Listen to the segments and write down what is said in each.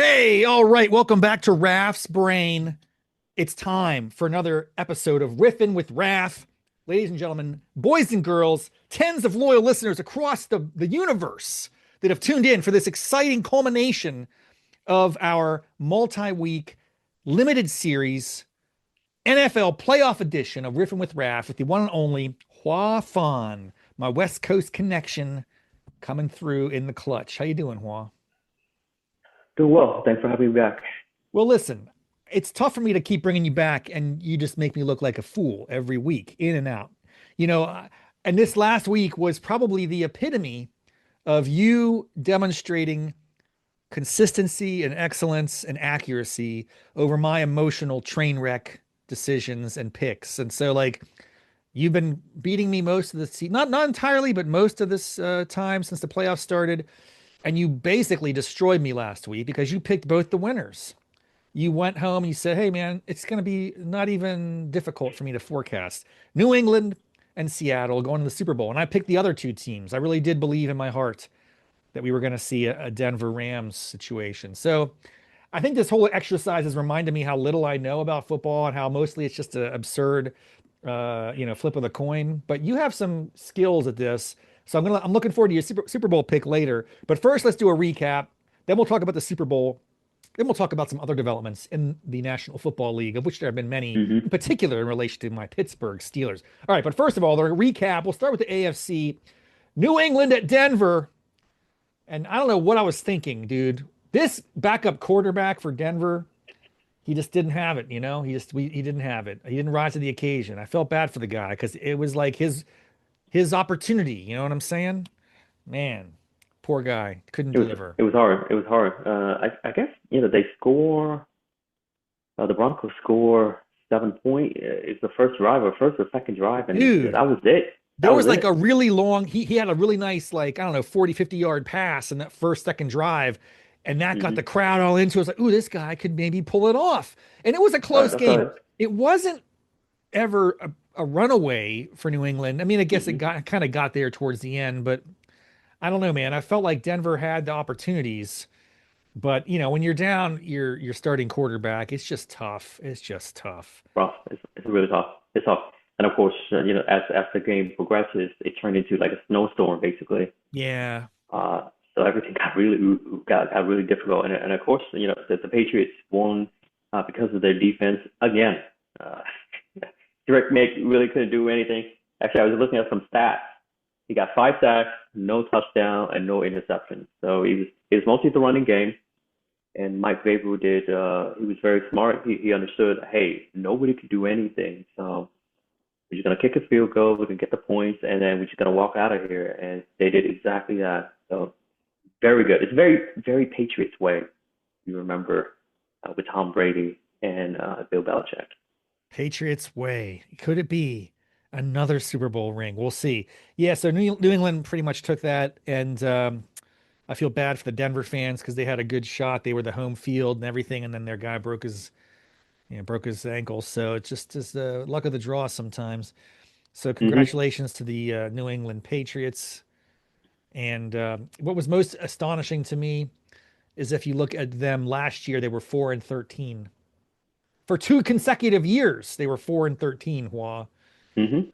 Hey, all right, welcome back to Raff's Brain. It's time for another episode of Riffin with Raff. Ladies and gentlemen, boys and girls, tens of loyal listeners across the universe that have tuned in for this exciting culmination of our multi-week limited series, NFL playoff edition of Riffin with Raff with the one and only Hoa Phan, my West Coast connection coming through in the clutch. How you doing, Hoa? Doing well. Thanks for having me back. Well, listen, it's tough for me to keep bringing you back, and you just make me look like a fool every week, in and out. You know, and this last week was probably the epitome of you demonstrating consistency and excellence and accuracy over my emotional train wreck decisions and picks. And so, like, you've been beating me most of the season, not entirely, but most of this time since the playoffs started. And you basically destroyed me last week because you picked both the winners. You went home and you said, "Hey, man, it's going to be not even difficult for me to forecast New England and Seattle going to the Super Bowl." And I picked the other two teams. I really did believe in my heart that we were going to see a Denver Rams situation. So I think this whole exercise has reminded me how little I know about football and how mostly it's just an absurd, flip of the coin. But you have some skills at this, so I'm looking forward to your Super Bowl pick later. But first, let's do a recap. Then we'll talk about the Super Bowl. Then we'll talk about some other developments in the National Football League, of which there have been many, in hmm particular in relation to my Pittsburgh Steelers. All right, but first of all, the recap. We'll start with the AFC. New England at Denver. And I don't know what I was thinking, dude. This backup quarterback for Denver, he just didn't have it, you know? He didn't have it. He didn't rise to the occasion. I felt bad for the guy because it was like his opportunity, you know what I'm saying? Man, poor guy. Couldn't It was deliver. it was hard. It was hard. I guess they score. The Broncos score 7 point. It's the first drive, or first or second drive, and Dude, that was it. there That was was like a it. really long, he had a really nice, like, I don't know, 40, 50 yard pass in that first, second drive. And that got the hmm crowd all into it. It was like, ooh, this guy could maybe pull it off. And it was a close That's game. right. It wasn't ever a runaway for New England. I mean, I guess it hmm got kind of got there towards the end, but I don't know, man. I felt like Denver had the opportunities, but when you're down your starting quarterback, it's just tough. It's just tough. Rough. It's really tough. It's tough. And of course, as the game progresses, it turned into like a snowstorm basically. Yeah. So everything got really difficult, and of course, the Patriots won because of their defense again. Uh, Direct Make really couldn't do anything. Actually, I was looking at some stats. He got 5 sacks, no touchdown, and no interception. So he was mostly the running game. And Mike Vrabel did. He was very smart. He understood. Hey, nobody could do anything. So we're just gonna kick a field goal. We can get the points, and then we're just gonna walk out of here. And they did exactly that. So very good. It's very, very Patriots way. You remember with Tom Brady and Bill Belichick. Patriots way. Could it be another Super Bowl ring? We'll see. Yeah, so New England pretty much took that, and I feel bad for the Denver fans because they had a good shot. They were the home field and everything, and then their guy broke his ankle. So it's just the luck of the draw sometimes. So hmm congratulations to the New England Patriots. And what was most astonishing to me is if you look at them last year, they were 4-13 for 2 consecutive years. They were 4-13. Hua.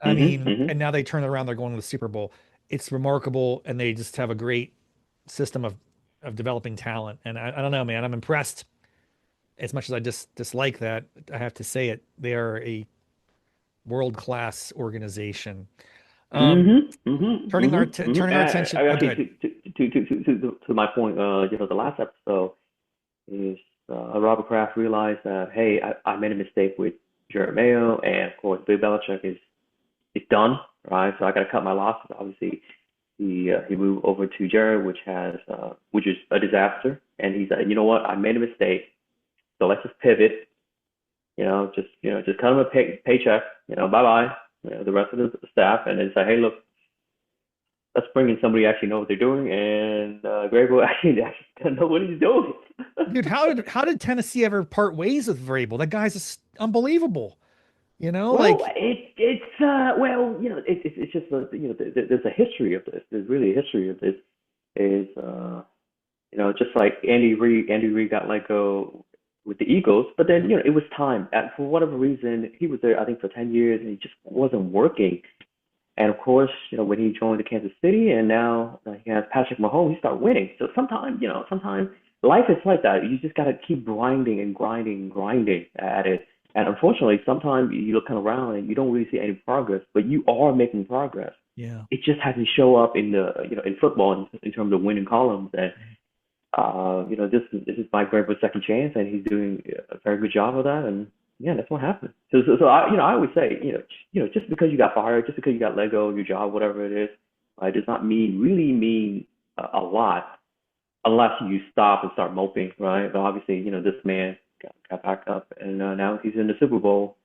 I mean, hmm and now they turn it around. They're going to the Super Bowl. It's remarkable, and they just have a great system of developing talent. And I don't know, man. I'm impressed. As much as I dislike that, I have to say it. They are a world class organization. Um, turning And our attention. I Oh, actually good. to my point, the last episode is Robert Kraft realized that hey, I made a mistake with Jared Mayo, and of course Bill Belichick is done, right? So I got to cut my losses. Obviously, he moved over to Jared, which is a disaster, and he said, you know what, I made a mistake, so let's just pivot. Just cut him a paycheck. Bye bye. The rest of the staff, and then say, hey, look, let's bring in somebody who actually know what they're doing, and Grable actually doesn't know what he's doing. Dude, how did Tennessee ever part ways with Vrabel? That guy's just unbelievable. Well, Like, it's just there's a history of this. There's really a history of this. Is Just like Andy Reid got let go with the Eagles, but then, it was time. For whatever reason, he was there, I think, for 10 years, and he just wasn't working. And of course, when he joined the Kansas City, and now he has Patrick Mahomes, he started winning. So sometimes life is like that. You just got to keep grinding and grinding and grinding at it. And unfortunately, sometimes you look kind of around and you don't really see any progress, but you are making progress. Yeah. It just hasn't show up in the in football in terms of winning columns. And this is Mike Vrabel's second chance, and he's doing a very good job of that. And yeah, that's what happened. So I always say, just because you got fired, just because you got let go of your job, whatever it is, does not really mean a lot unless you stop and start moping, right? But obviously, this man got back up, and now he's in the Super Bowl,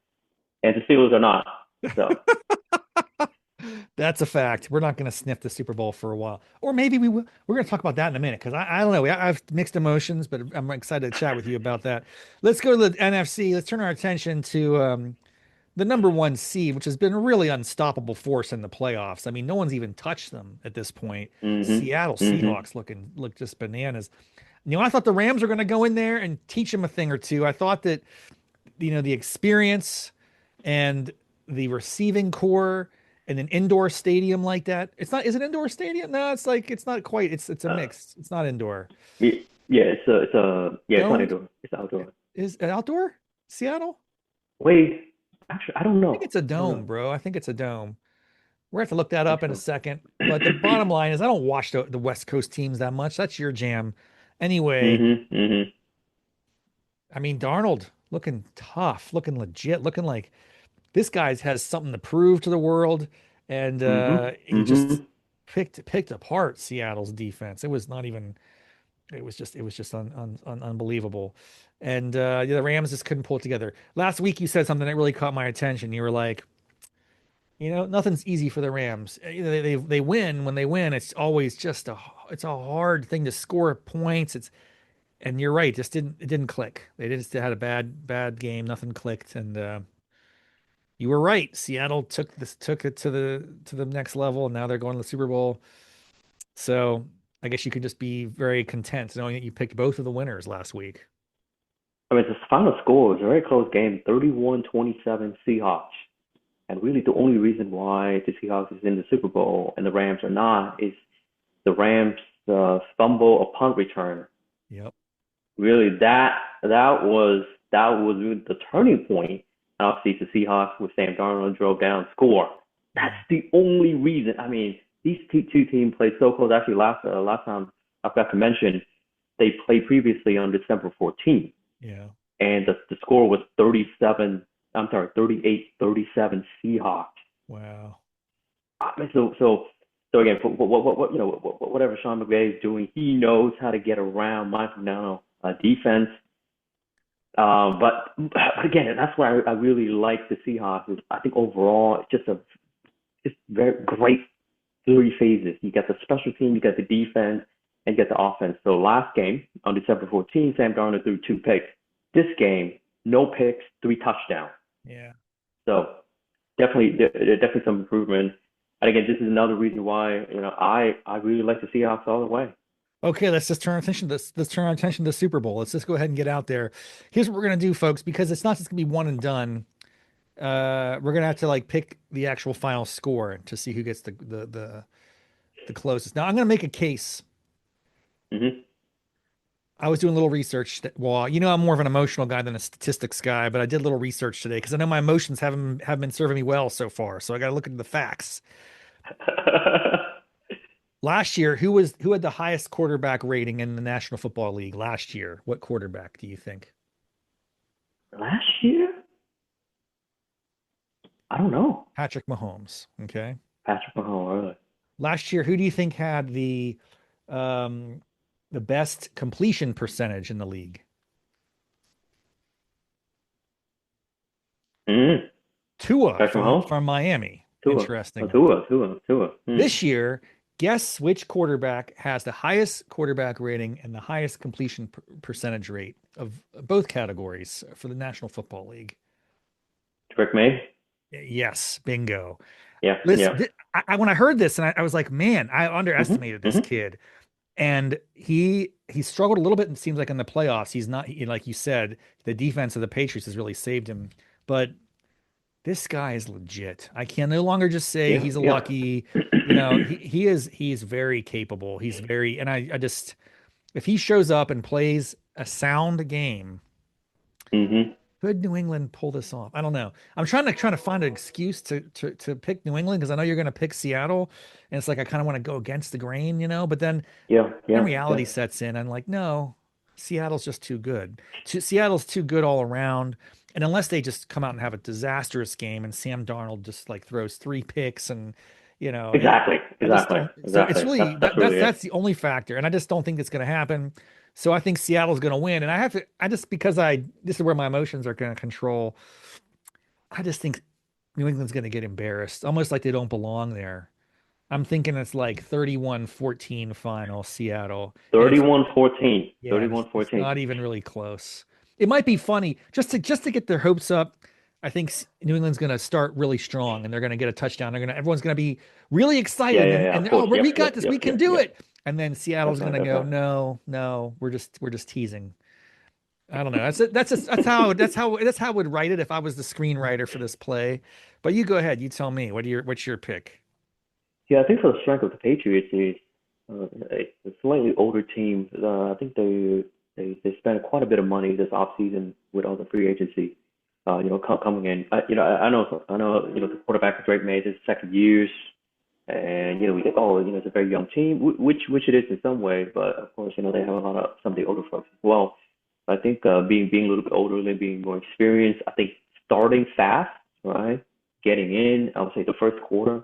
and the Steelers are not. So That's a fact. We're not going to sniff the Super Bowl for a while, or maybe we will. We're going to talk about that in a minute because I don't know. I have mixed emotions, but I'm excited to chat with you about that. Let's go to the NFC. Let's turn our attention to the number one seed, which has been a really unstoppable force in the playoffs. I mean, no one's even touched them at this point. mhm, Seattle mhm. Seahawks look just bananas. I thought the Rams were going to go in there and teach them a thing or two. I thought that the experience and the receiving core in an indoor stadium like that. It's not, is it indoor stadium? No, it's not quite. It's a Uh, mix. It's not indoor. yeah, it's not Domed indoor, it's outdoor. is it outdoor? Seattle? Wait, actually, I don't I think know. it's a I don't know. dome, bro. I think it's a dome. We're gonna have to look that I think up in a so. second. But the bottom line is I don't watch the West Coast teams that much. That's your jam. Anyway, Mhm. I mean, Darnold looking tough, looking legit, looking like this guy has something to prove to the world, and Mhm. he just Mhm. picked apart Seattle's defense. It was not even. It was just unbelievable, and yeah, the Rams just couldn't pull it together. Last week, you said something that really caught my attention. You were like, nothing's easy for the Rams. They win when they win. It's always just it's a hard thing to score points. And you're right, it didn't click. They just had a bad game. Nothing clicked, and you were right. Seattle took it to the next level, and now they're going to the Super Bowl. So I guess you can just be very content knowing that you picked both of the winners last week. I mean, the final score was a very close game, 31-27 Seahawks. And really, the only reason why the Seahawks is in the Super Bowl and the Rams are not is the Rams fumble a punt return. Yep. Really, that was really the turning point. And obviously, the Seahawks with Sam Darnold drove down, score. That's Yeah. the only reason. I mean, these two teams played so close. Actually, last time I forgot to mention they played previously on December 14th, Yeah. and the score was 37. I'm sorry, 38-37 Seahawks. Wow. I mean, so again, whatever Sean McVay is doing, he knows how to get around Mike McDonald defense. But again, that's why I really like the Seahawks. Is I think overall, it's just very great three phases. You got the special team, you got the defense, and you got the offense. So last game on December 14th, Sam Darnold threw two picks. This game, no picks, three touchdowns. Yeah. So definitely some improvement. And again, this is another reason why I really like the Seahawks all the way. Okay, let's just turn our attention to this. Let's turn our attention to the Super Bowl. Let's just go ahead and get out there. Here's what we're gonna do, folks, because it's not just gonna be one and done. We're gonna have to like pick the actual final score to see who gets the closest. Now I'm gonna make a case. Hmm. I was doing a little research well, I'm more of an emotional guy than a statistics guy, but I did a little research today because I know my emotions haven't been serving me well so far. So I got to look at the facts. Last year, who had the highest quarterback rating in the National Football League last year? What quarterback do you think? Last year, I don't know. Patrick Mahomes. Okay. Patrick Mahomes, really. Last year, who do you think had um the best completion percentage in the league? Mm. Tua Patrick from Mahomes, from Miami. Tua, Interestingly. Tua. Mm. This year, guess which quarterback has the highest quarterback rating and the highest completion percentage rate of both categories for the National Football League? Drake May. Yes, bingo. Yeah, Listen, yeah. when I heard this, and I was like, man, I Hmm. underestimated this Hmm. kid. And he struggled a little bit, and it seems like in the playoffs, he's not like you said, the defense of the Patriots has really saved him. But this guy is legit. I can no longer just say Yeah, he's a yeah. lucky, he's very capable. He's very, and I just, if he shows up and plays a sound game, hmm could New England pull this off? I don't know. I'm trying to find an excuse to pick New England because I know you're going to pick Seattle, and it's like I kind of want to go against the grain, But Yeah, then yeah, yeah. reality sets in. I'm like, no, Seattle's just too good. Seattle's too good all around. And unless they just come out and have a disastrous game and Sam Darnold just like throws three picks and Exactly, I just exactly, don't. So it's exactly. really That's really that's it. the only factor, and I just don't think it's going to happen. So I think Seattle's going to win, and I have to. I just because I this is where my emotions are going to control. I just think New England's going to get embarrassed, almost like they don't belong there. I'm thinking it's like 31-14 final Seattle, and it's 31-14. yeah, it's 31-14. not even really close. It might be funny just to get their hopes up. I think New England's going to start really strong, and they're going to get a touchdown. Everyone's going to be really Yeah, excited, yeah, and yeah. Of oh, course. we Yep, got yep, this, we yep, can yep, do yep. it. And then Seattle's That's going right. to That's go, right. no, no, we're just teasing. I don't know. That's how I would write it if I was the screenwriter for this play. But you go ahead. You tell me. What's your pick? Yeah, I think for the strength of the Patriots is a slightly older team. I think they spent quite a bit of money this offseason with all the free agency. Coming in. I know. The quarterback Drake made his second years, and we think, oh, it's a very young team, which it is in some way, but of course, they have a lot of some of the older folks as well. I think being a little bit older, being more experienced. I think starting fast, right? Getting in, I would say the first quarter.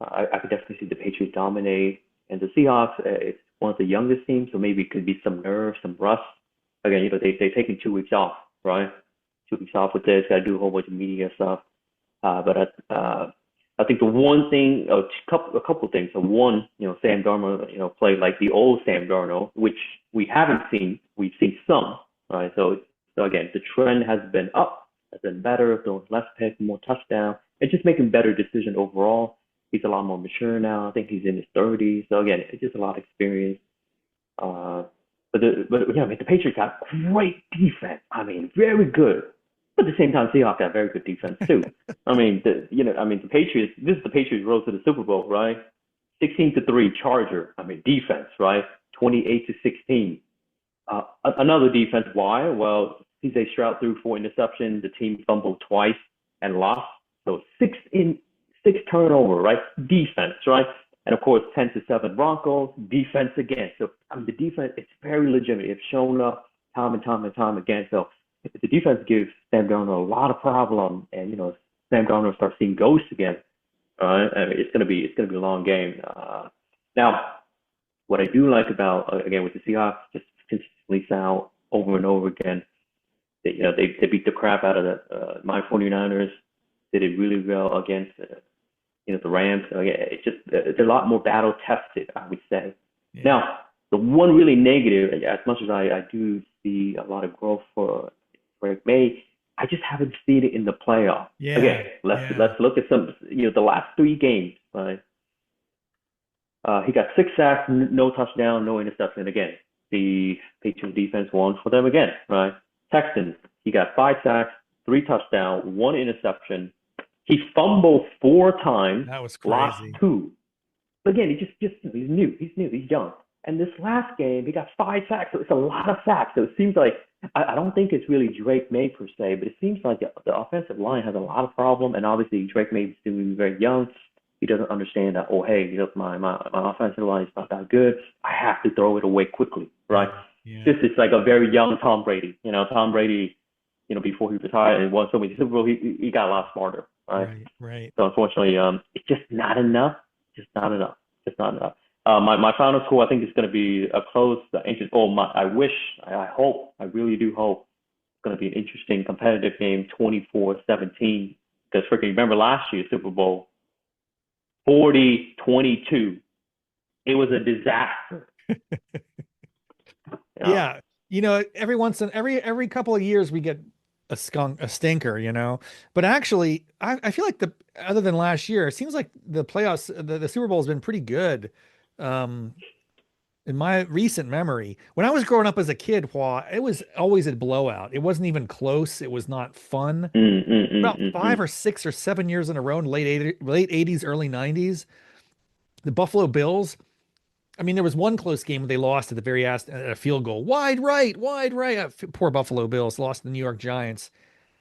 I could definitely see the Patriots dominate, and the Seahawks. It's one of the youngest teams, so maybe it could be some nerves, some rust. Again, they've taken 2 weeks off, right? 2 weeks off with this, got to do a whole bunch of media stuff. But I think the one thing, a couple of things. So one, Sam Darnold, play like the old Sam Darnold, which we haven't seen. We've seen some, right? So again, the trend has been up, has been better, throwing less picks, more touchdown, and just making better decisions overall. He's a lot more mature now. I think he's in his 30s. So again, it's just a lot of experience. Uh, but yeah, I mean, the Patriots got great defense. I mean, very good. But at the same time, Seahawks got very good defense too. The Patriots. This is the Patriots road to the Super Bowl, right? 16-3 Charger. I mean, defense, right? 28-16. Another defense. Why? Well, CJ Stroud threw 4 interceptions. The team fumbled twice and lost. So six turnover, right? Defense, right? And of course, 10-7 Broncos, defense again. So I mean, the defense is very legitimate. It's shown up time and time and time again. So if the defense gives Sam Darnold a lot of problem, and Sam Darnold starts seeing ghosts again, I mean, it's gonna be a long game. Now, what I do like about again with the Seahawks, just consistently sound over and over again. They beat the crap out of my 49ers. They did really well against the Rams. So, yeah, it's just they're a lot more battle tested, I would say. Yeah. Now, the one really negative, as much as I do see a lot of growth for Drake May, I just haven't seen it in the playoff. Yeah. Again, let's Yeah. let's look at some the last 3 games. Right? He got 6 sacks, no touchdown, no interception. Again, the Patriots defense won for them again. Right? Texans, he got 5 sacks, 3 touchdowns, 1 interception. He fumbled 4 times, That was lost crazy. 2. But again, he's new. He's new. He's young. And this last game, he got 5 sacks. So it's a lot of sacks. So it seems like I don't think it's really Drake May per se, but it seems like the offensive line has a lot of problem. And obviously, Drake May is still very young. He doesn't understand that. Oh, hey, my offensive line is not that good. I have to throw it away quickly, right? Yeah. Yeah. This is like a very young Tom Brady. Tom Brady, before he retired and won so many Super Bowl, he got a lot smarter, right? Right. Right. So unfortunately, it's just not enough. Just not enough. Just not enough. My final score, I think, is going to be a close, ancient. Oh, I hope, I really do hope it's going to be an interesting, competitive game, 24-17. Because freaking remember last year's Super Bowl, 40-22. It was a disaster. You know? Yeah. Every couple of years we get a stinker. But actually, I feel like the other than last year, it seems like the playoffs, the Super Bowl has been pretty good. Um, in my recent memory, when I was growing up as a kid, it was always a blowout. It wasn't even close. It was not fun. Mm, mm, mm, About mm, five mm. or 6 or 7 years in a row in late 80s, early 90s, the Buffalo Bills. I mean, there was one close game where they lost at the very last at a field goal, wide right, wide right. Poor Buffalo Bills lost to the New York Giants,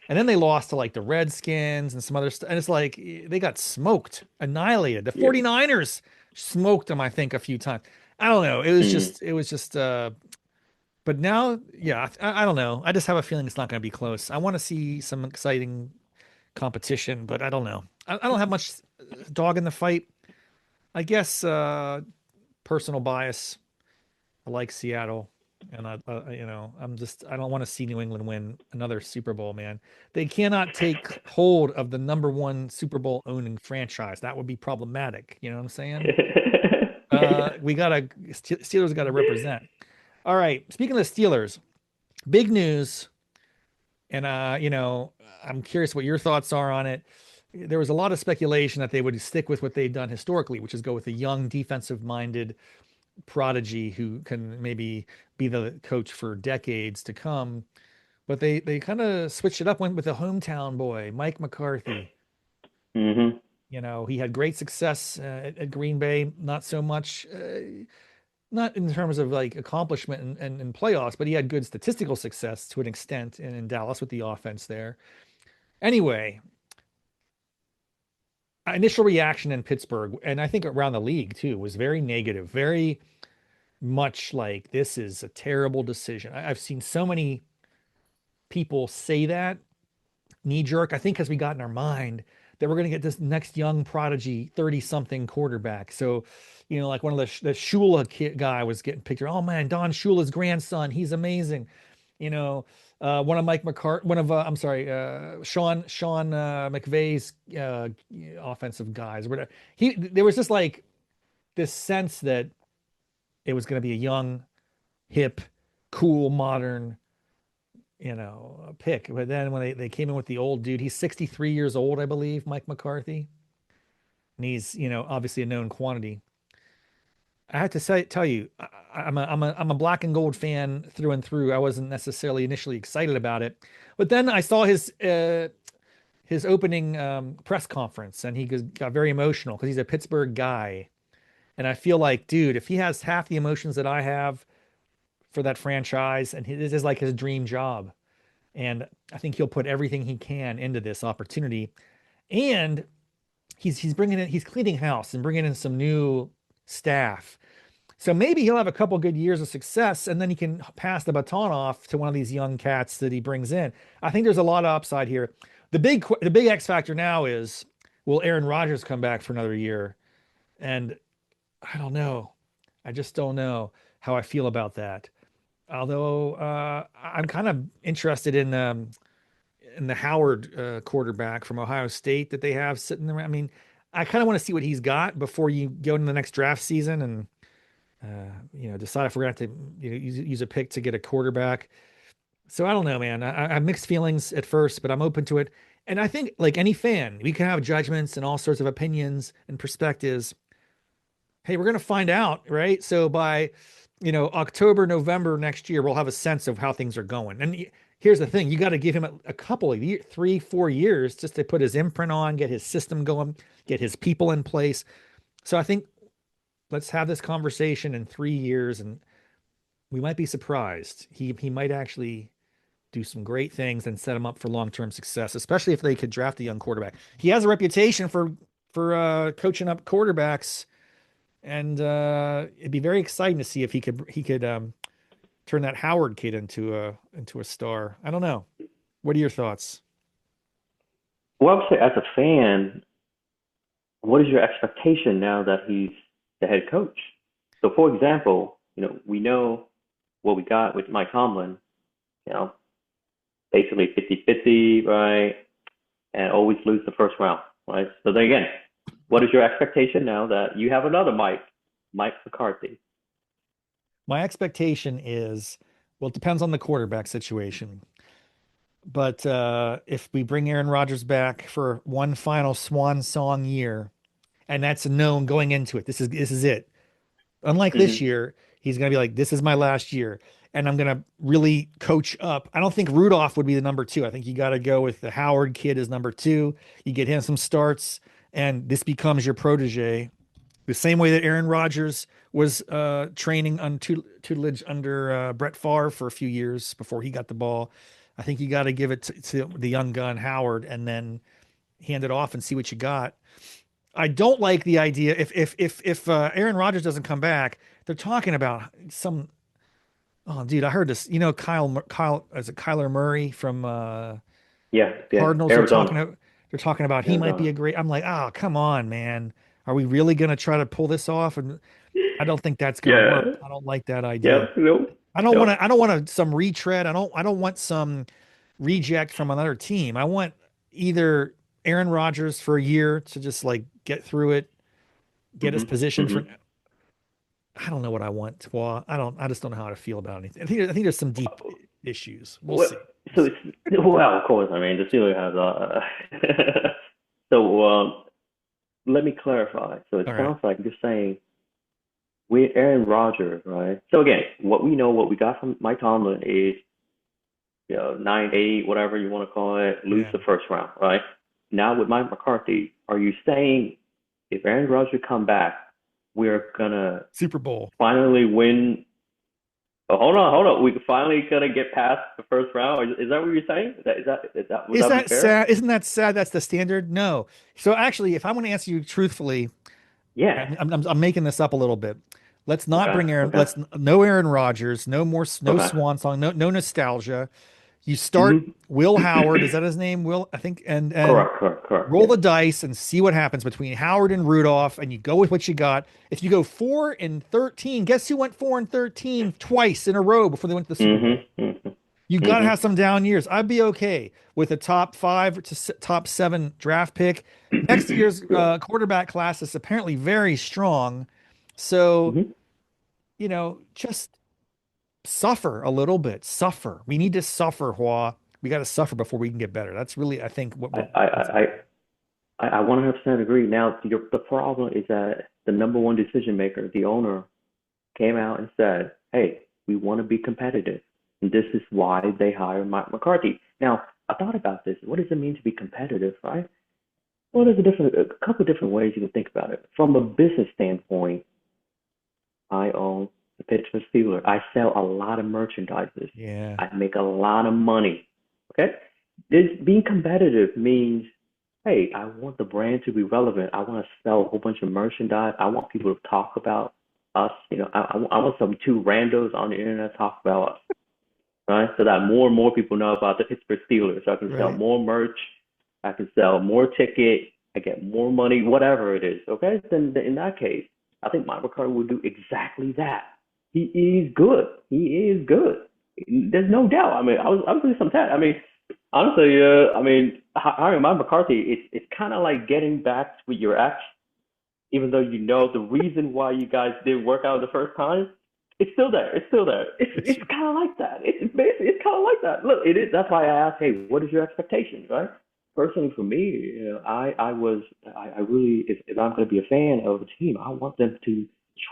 and then they lost to like the Redskins and some other stuff. And it's like they got smoked, annihilated. The Yeah. 49ers smoked them, I think, a few times. I don't know. Mm. It was just but now, yeah, I don't know. I just have a feeling it's not going to be close. I want to see some exciting competition, but I don't know. I don't have much dog in the fight. I guess personal bias. I like Seattle, and I don't want to see New England win another Super Bowl, man. They cannot take hold of the number one Super Bowl owning franchise. That would be problematic. You know what I'm saying? We gotta Steelers got to represent. All right. Speaking of the Steelers, big news, and I'm curious what your thoughts are on it. There was a lot of speculation that they would stick with what they've done historically, which is go with a young defensive-minded prodigy who can maybe be the coach for decades to come. But they kind of switched it up, went with a hometown boy, Mike McCarthy. Hmm. He had great success at Green Bay, not so much, not in terms of like accomplishment and playoffs, but he had good statistical success to an extent in Dallas with the offense there. Anyway, initial reaction in Pittsburgh, and I think around the league too, was very negative, very much like this is a terrible decision. I've seen so many people say that knee jerk. I think because we got in our mind that we're going to get this next young prodigy 30 something quarterback. So, like one of the Shula guy was getting pictured. Oh man, Don Shula's grandson. He's amazing. One of Mike McCarthy, I'm sorry, Sean McVay's offensive guys. Whatever. There was just like this sense that it was going to be a young, hip, cool, modern, pick. But then when they came in with the old dude, he's 63 years old, I believe, Mike McCarthy. And he's, obviously a known quantity. I have to tell you, I'm a black and gold fan through and through. I wasn't necessarily initially excited about it, but then I saw his opening press conference, and got very emotional because he's a Pittsburgh guy, and I feel like, dude, if he has half the emotions that I have for that franchise, and this is like his dream job, and I think he'll put everything he can into this opportunity, and he's cleaning house and bringing in some new staff. So maybe he'll have a couple good years of success, and then he can pass the baton off to one of these young cats that he brings in. I think there's a lot of upside here. The big X factor now is, will Aaron Rodgers come back for another year? And I don't know. I just don't know how I feel about that. Although I'm kind of interested in the Howard quarterback from Ohio State that they have sitting there. I mean, I kind of want to see what he's got before you go into the next draft season and decide if we're going to have to use a pick to get a quarterback. So I don't know, man. I have mixed feelings at first, but I'm open to it. And I think, like any fan, we can have judgments and all sorts of opinions and perspectives. Hey, we're going to find out, right? So by, October, November next year, we'll have a sense of how things are going. And here's the thing, you got to give him a couple of years, 3, 4 years just to put his imprint on, get his system going, get his people in place. So I think let's have this conversation in 3 years, and we might be surprised. He might actually do some great things and set him up for long-term success, especially if they could draft a young quarterback. He has a reputation for coaching up quarterbacks, and it'd be very exciting to see if he could turn that Howard kid into a star. I don't know. What are your thoughts? Well, I would say as a fan, what is your expectation now that he's the head coach? So, for example, we know what we got with Mike Tomlin, you know, basically 50-50, right? And always lose the first round, right? So then again, what is your expectation now that you have another Mike McCarthy? My expectation is, well, it depends on the quarterback situation. But if we bring Aaron Rodgers back for one final swan song year, and that's known going into it, this is it. Unlike this Hmm. year, He's going to be like, this is my last year, and I'm going to really coach up. I don't think Rudolph would be the number two. I think you got to go with the Howard kid as number two. You get him some starts, and this becomes your protege. The same way that Aaron Rodgers was training on tutelage under Brett Favre for a few years before he got the ball. I think you got to give it to the young gun Howard, and then hand it off and see what you got. I don't like the idea if Aaron Rodgers doesn't come back, they're talking about some. Oh, dude, I heard this. You know, Kyle is it Kyler Murray from Yeah, yeah. Cardinals? Arizona. They're talking about he might be Arizona. a great. I'm like, oh, come on, man. Are we really gonna try to pull this off? And I don't think that's gonna work. Yeah. I don't like that Yeah. idea. Nope. I don't want Nope. to. I don't want some retread. I don't want some reject from another team. I want either Aaron Rodgers for a year to just like get through it, get his Hmm. position for. Hmm. I don't know what I want. Well, I don't. I just don't know how to feel about anything. I think there's some deep issues. We'll Well, see. We'll so see. it's well, of course. I mean, the Steelers has so let me clarify. So it All right. sounds like you're saying with Aaron Rodgers, right? So again, what we know, what we got from Mike Tomlin is, 9-8, whatever you want to call it, lose Yeah. the first round, right? Now with Mike McCarthy, are you saying if Aaron Rodgers come back, we're gonna Super Bowl. finally win? Oh, hold on. We finally gonna get past the first round. Is that what you're saying? Would Is that be that fair? sad? Isn't that sad? That's the standard? No. So actually, if I'm going to answer you truthfully, Yeah. I'm making this up a little bit. Let's not Okay. bring Aaron. Okay. Let's no Aaron Rodgers. No more. No Okay. Swan song. No nostalgia. You start Hmm. Will Howard. Is that his name? Will, I think. And Correct. Correct. Correct. roll Yeah. the dice and see what happens between Howard and Rudolph, and you go with what you got. If you go 4-13, guess who went 4-13 twice in a row before they went to the Super Hmm. Bowl? Hmm. You got to Hmm. have some down years. I'd be okay with a top five to top seven draft pick. Next year's Yeah. quarterback class is apparently very strong. So, Hmm. just suffer a little bit. Suffer. We need to suffer, Hua. We got to suffer before we can get better. That's really, I think, I what I what's I I 100% agree. Now, the problem is that the number one decision maker, the owner, came out and said, "Hey, we want to be competitive, and this is why they hired Mike McCarthy." Now, I thought about this. What does it mean to be competitive, right? Well, there's a couple of different ways you can think about it. From a business standpoint, I own the Pittsburgh Steelers. I sell a lot of merchandises. yeah. I make a lot of money. Okay? Being competitive means, hey, I want the brand to be relevant. I want to sell a whole bunch of merchandise. I want people to talk about us. I want some two randos on the internet to talk about us, right? So that more and more people know about the Pittsburgh Steelers. So I can sell Right. more merch. I can sell more ticket. I get more money, whatever it is. Okay? Then in that case, I think Mike McCarthy will do exactly that. He is good. He is good. There's no doubt. I mean, I was doing some test. I mean, honestly, I mean, hiring Mike McCarthy, it's kind of like getting back with your ex, even though you know the reason why you guys didn't work out the first time. It's still there. It's still there. It's kind of like that. It's basically it's kind of like that. Look, it is. That's why I asked, hey, what is your expectation, right? Personally, for me, I really, if I'm going to be a fan of a team, I want them to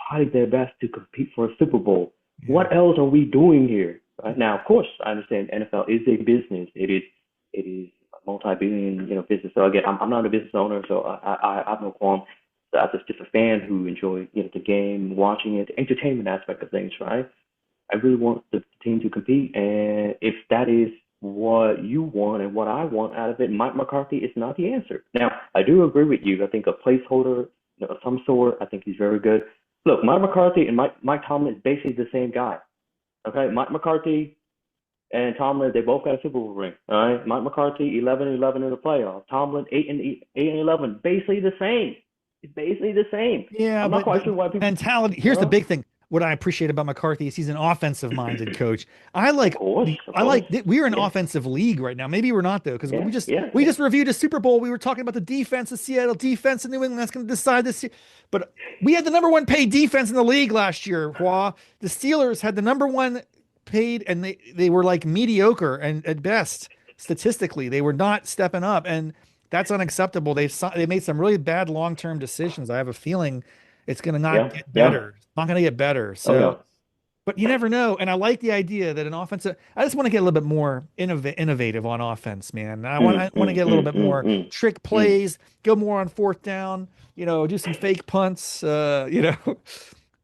try their best to compete for a Super Bowl. Yeah. What else are we doing here? Right now, of course, I understand NFL is a business. It is a multi-billion, business. So again, I'm not a business owner, so I have no qualm. So I'm just a fan who enjoys, the game, watching it, the entertainment aspect of things, right? I really want the team to compete, and if that is what you want and what I want out of it, Mike McCarthy is not the answer. Now, I do agree with you. I think a placeholder, of some sort, I think he's very good. Look, Mike McCarthy and Mike Tomlin is basically the same guy. Okay, Mike McCarthy and Tomlin, they both got a Super Bowl ring. All right, Mike McCarthy 11-11 in the playoffs. Tomlin 8-11, basically the same. It's basically the same. Yeah, I'm not but quite sure why people, mentality. you Here's the know, big thing. What I appreciate about McCarthy is he's an offensive minded coach. I of like course, the of I course, like we're an yeah, offensive league right now. Maybe we're not though, because yeah, yeah, we yeah. just reviewed a Super Bowl. We were talking about the defense, the Seattle defense, and New England that's going to decide this year. But we had the number one paid defense in the league last year. Hua. The Steelers had the number one paid, and they were like mediocre and at best statistically. They were not stepping up, and that's unacceptable. They made some really bad long term decisions. I have a feeling it's going to not Yeah, get yeah. better. It's not going to get better. Oh So no. but you never know. And I like the idea that an offensive, I just want to get a little bit more innovative on offense, man. I want to get a little bit more trick Mm. plays, go more on fourth down, do some fake punts,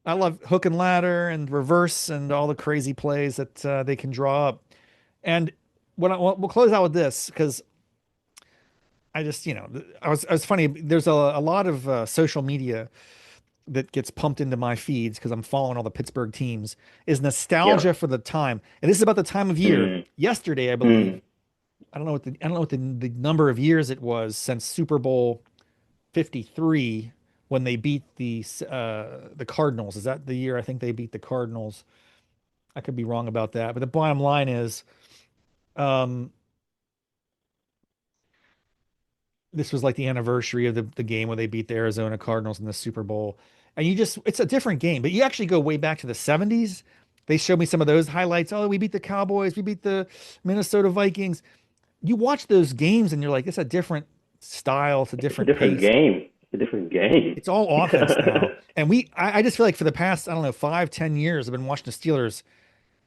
I love hook and ladder and reverse and all the crazy plays that they can draw up. And we'll close out with this because I just, I was funny. There's a lot of social media that gets pumped into my feeds because I'm following all the Pittsburgh teams is Yeah. nostalgia for the time. And this is about the time of year. Mm. Yesterday, I believe, Mm. I don't know what the number of years it was since Super Bowl 53 when they beat the Cardinals. Is that the year I think they beat the Cardinals? I could be wrong about that, but the bottom line is um this was like the anniversary of the game where they beat the Arizona Cardinals in the Super Bowl. And it's a different game, but you actually go way back to the 70s. They showed me some of those highlights. Oh, we beat the Cowboys, we beat the Minnesota Vikings. You watch those games and you're like, it's a different style, it's a It's a different different pace. game. It's a different game. It's all offense now. And I just feel like for the past, I don't know, 5, 10 years, I've been watching the Steelers.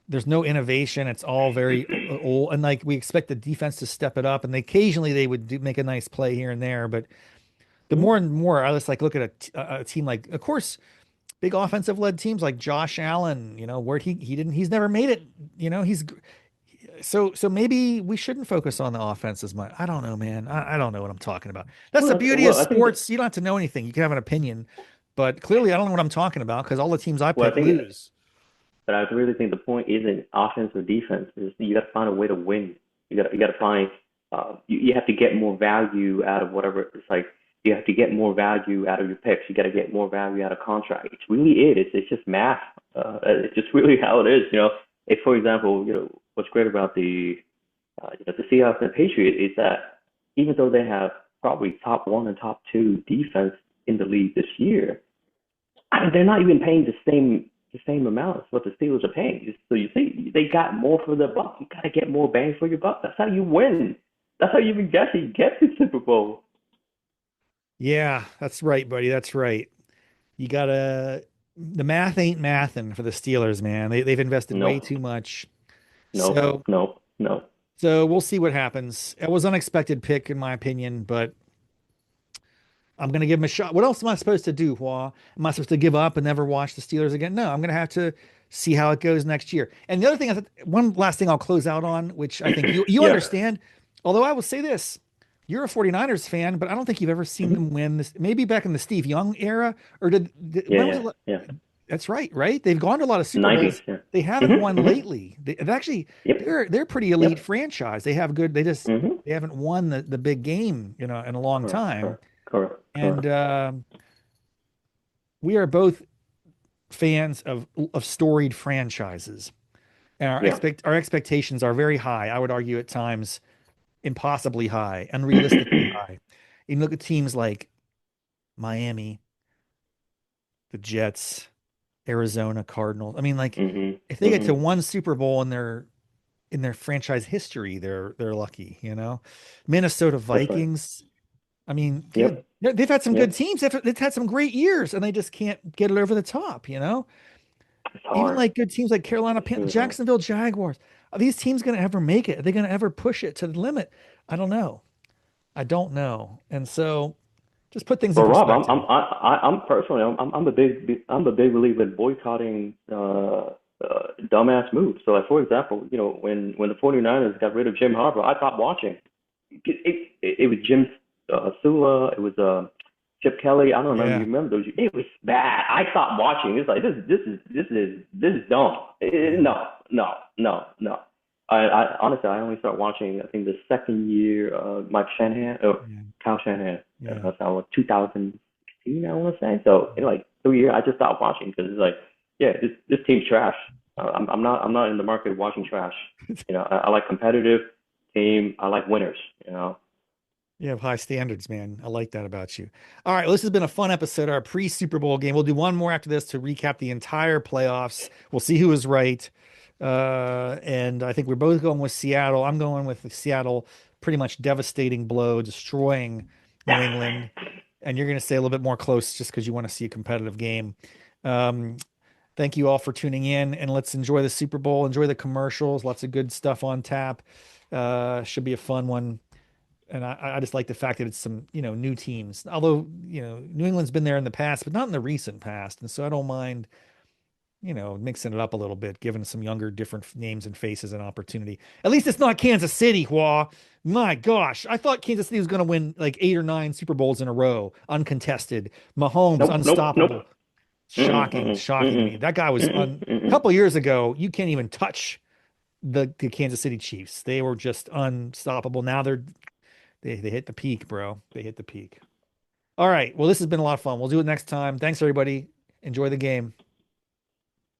There's no innovation. It's all very old. And like we expect the defense to step it up. And occasionally they would make a nice play here and there. But the more and more I just like look at a team like, of course, big offensive led teams like Josh Allen, where he's never made it, he's so maybe we shouldn't focus on the offense as much. I don't know, man. I don't know what I'm talking about. That's the beauty of Well, I think that, sports. You don't have to know anything. You can have an opinion, but clearly I don't know what I'm talking about because all the teams I well, pick lose. but I really think the point isn't offense or defense. Is you got to find a way to win. You got to find. You have to get more value out of whatever. It's like you have to get more value out of your picks. You got to get more value out of contract. It's really it. It's just math. It's just really how it is. If for example, what's great about the Seahawks and Patriots is that even though they have probably top one and top two defense in the league this year, they're not even paying the same amount as what the Steelers are paying. So you see, they got more for their buck. You got to get more bang for your buck. That's how you win. That's how you even get to Super Bowl. Yeah, that's right, buddy. That's right. You gotta, the math ain't mathin' for the Steelers, man. They've invested way No, too much. no, So, no, no. so we'll see what happens. It was unexpected pick in my opinion, but I'm gonna give him a shot. What else am I supposed to do, Hua? Am I supposed to give up and never watch the Steelers again? No, I'm gonna have to see how it goes next year. And the other thing, one last thing I'll close out on, which I think you Yeah. understand. Although I will say this, you're a 49ers fan, but I don't think you've ever seen Hmm. them win this. Maybe back in the Steve Young era, or Yeah, when was yeah, it? yeah. That's right, right? They've gone to a lot of Super 90s. Bowls. Yeah. They haven't Hmm. won Hmm. lately. They actually Yep. they're a pretty elite Yep. franchise. They have good. Hmm. They haven't won the big game, in a long Correct. time. Correct. Correct. And Correct. we are both fans of storied franchises, and Yeah. our expectations are very high. I would argue at times impossibly high, unrealistically high. You look at teams like Miami, the Jets, Arizona Cardinals. I mean, like Hmm. if they get to Hmm. one Super Bowl in their franchise history, they're lucky, Minnesota That's right. Vikings. I mean, Yep. they've had some good Yep. teams. They've had some great years, and they just can't get it over the top. It's Even hard. like good teams like Carolina, It's really hard. Jacksonville Jaguars. Are these teams going to ever make it? Are they going to ever push it to the limit? I don't know. I don't know. And so just put things in Well, Rob, perspective. I'm personally, I'm a big believer in boycotting dumbass moves. So, like for example, when the 49ers got rid of Jim Harbaugh, I stopped watching. It was Jim Sula, it was Chip Kelly. I don't know if you Yeah. remember those. It was bad. I stopped watching. It's like this is dumb. Yeah. No, no, no, no. I honestly I only started watching I think the second year Mike Shanahan or Yeah. Kyle Shanahan. Yeah. That's how 2016 I want to say. So in like 3 years I just stopped watching because it's like yeah this team's trash. I'm not in the market of watching trash. I like competitive team. I like winners. You have high standards, man. I like that about you. All right. Well, this has been a fun episode, our pre-Super Bowl game. We'll do one more after this to recap the entire playoffs. We'll see who was right. And I think we're both going with Seattle. I'm going with Seattle, pretty much devastating blow, destroying New England. And you're going to stay a little bit more close just because you want to see a competitive game. Um, Thank you all for tuning in, and let's enjoy the Super Bowl, enjoy the commercials, lots of good stuff on tap. Should be a fun one. And I just like the fact that it's some, new teams. Although, New England's been there in the past, but not in the recent past. And so I don't mind, mixing it up a little bit, giving some younger, different names and faces an opportunity. At least it's not Kansas City, Hua. My gosh, I thought Kansas City was going to win like 8 or 9 Super Bowls in a row, uncontested. Mahomes, Nope, nope, nope. unstoppable. Mm-mm, Shocking, mm-mm, shocking to me. mm-mm, That guy was mm-mm, a mm-mm. couple years ago. You can't even touch the Kansas City Chiefs. They were just unstoppable. Now they hit the peak, bro. They hit the peak. All right. Well, this has been a lot of fun. We'll do it next time. Thanks, everybody. Enjoy the game.